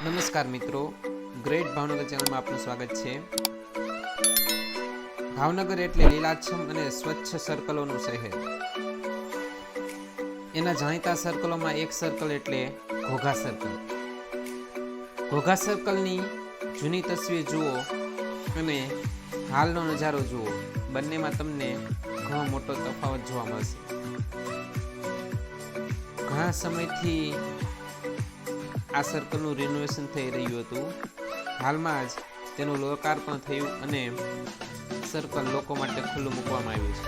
નમસ્કાર મિત્રો, ગ્રેટ ભાવનગર ચેનલમાં આપનું સ્વાગત છે. ભાવનગર એટલે લીલાછમ અને સ્વચ્છ સર્કલોનું શહેર. એના જાણીતા સર્કલોમાં એક સર્કલ એટલે ઘોઘા સર્કલ. ઘોઘા સર્કલની જૂની તસવીર જુઓ અને હાલનો નજારો જુઓ, બંનેમાં તમને ઘણો મોટો તફાવત જોવા મળશે. ઘણા સમયથી આ સર્કલનું રિનોવેશન થઈ રહ્યું હતું. હાલમાં જ તેનું લોકાર્પણ થયું અને સર્કલ લોકો માટે ખુલ્લું મૂકવામાં આવ્યું છે.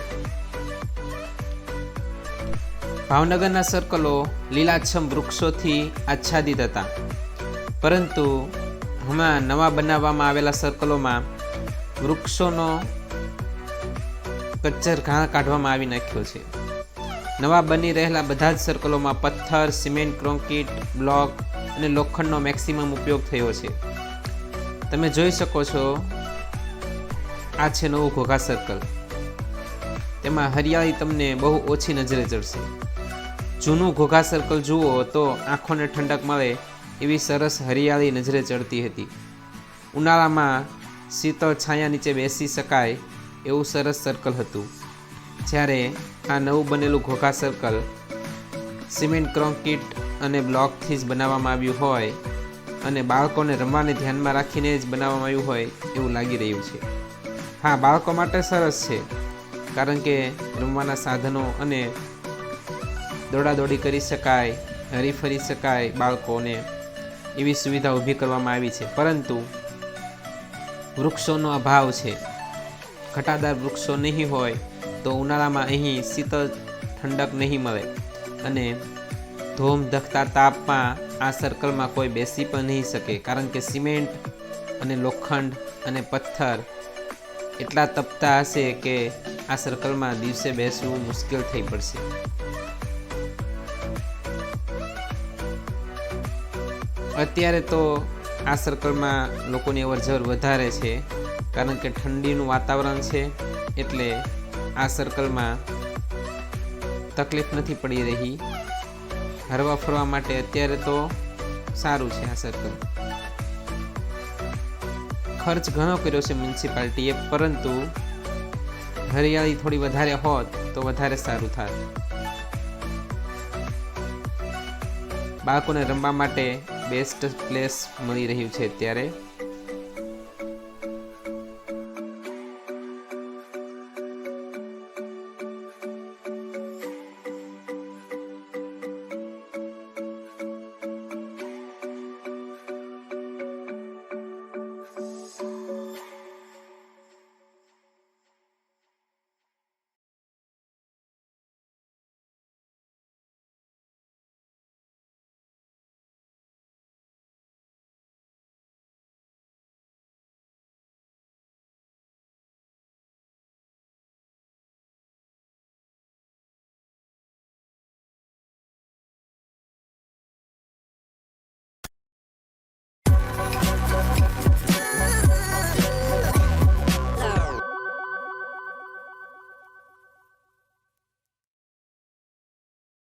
ભાવનગરના સર્કલો લીલાછમ વૃક્ષોથી આચ્છાદિત હતા, પરંતુ હમણાં નવા બનાવવામાં આવેલા સર્કલોમાં વૃક્ષોનો કચ્છર ઘા કાઢવામાં આવી નાખ્યો છે. નવા બની રહેલા બધા જ સર્કલોમાં પથ્થર, સિમેન્ટ, કોન્ક્રીટ, બ્લોક અને લોખંડનો મેક્સિમમ ઉપયોગ થયો છે. તમે જોઈ શકો છો, આ છે નવું ઘોઘા સર્કલ. તેમાં હરિયાળી તમને બહુ ઓછી નજરે ચડશે. જૂનું ઘોઘા સર્કલ જુઓ તો આંખોને ઠંડક મળે એવી સરસ હરિયાળી નજરે ચડતી હતી. ઉનાળામાં શીતળ છાયા નીચે બેસી શકાય એવું સરસ સર્કલ હતું. જ્યારે આ નવું બનેલું ઘોઘા સર્કલ સિમેન્ટ, કોન્ક્રીટ અને બ્લોકથી જ બનાવવામાં આવ્યું હોય અને બાળકોને રમવાને ધ્યાનમાં રાખીને જ બનાવવામાં આવ્યું હોય એવું લાગી રહ્યું છે. હા, બાળકો માટે સરસ છે, કારણ કે રમવાના સાધનો અને દોડાદોડી કરી શકાય, હરીફરી શકાય બાળકોને, એવી સુવિધા ઊભી કરવામાં આવી છે. પરંતુ વૃક્ષોનો અભાવ છે. ઘટાદાર વૃક્ષો નહીં હોય તો ઉનાળામાં અહીં શીતળ ઠંડક નહીં મળે અને ધોમ ધખતા તાપમાં આ સર્કલમાં કોઈ બેસી પણ નહીં શકે, કારણ કે સિમેન્ટ અને લોખંડ અને પથ્થર એટલા તપતા હશે કે આ સર્કલમાં દિવસે બેસવું મુશ્કેલ થઈ પડશે. અત્યારે તો આ સર્કલમાં લોકોની અવરજવર વધારે છે, કારણ કે ઠંડીનું વાતાવરણ છે, એટલે આ સર્કલમાં તકલીફ નથી પડી રહી. હરવા ફરવા માટે અત્યારે તો સારું છે આ સર્કલ. ખર્ચ ઘણો કર્યો છે મ્યુનિસિપાલિટીએ, પરંતુ હરિયાળી થોડી વધારે હોત તો વધારે સારું થાત. બાળકોને રમવા માટે બેસ્ટ પ્લેસ મળી રહ્યું છે અત્યારે.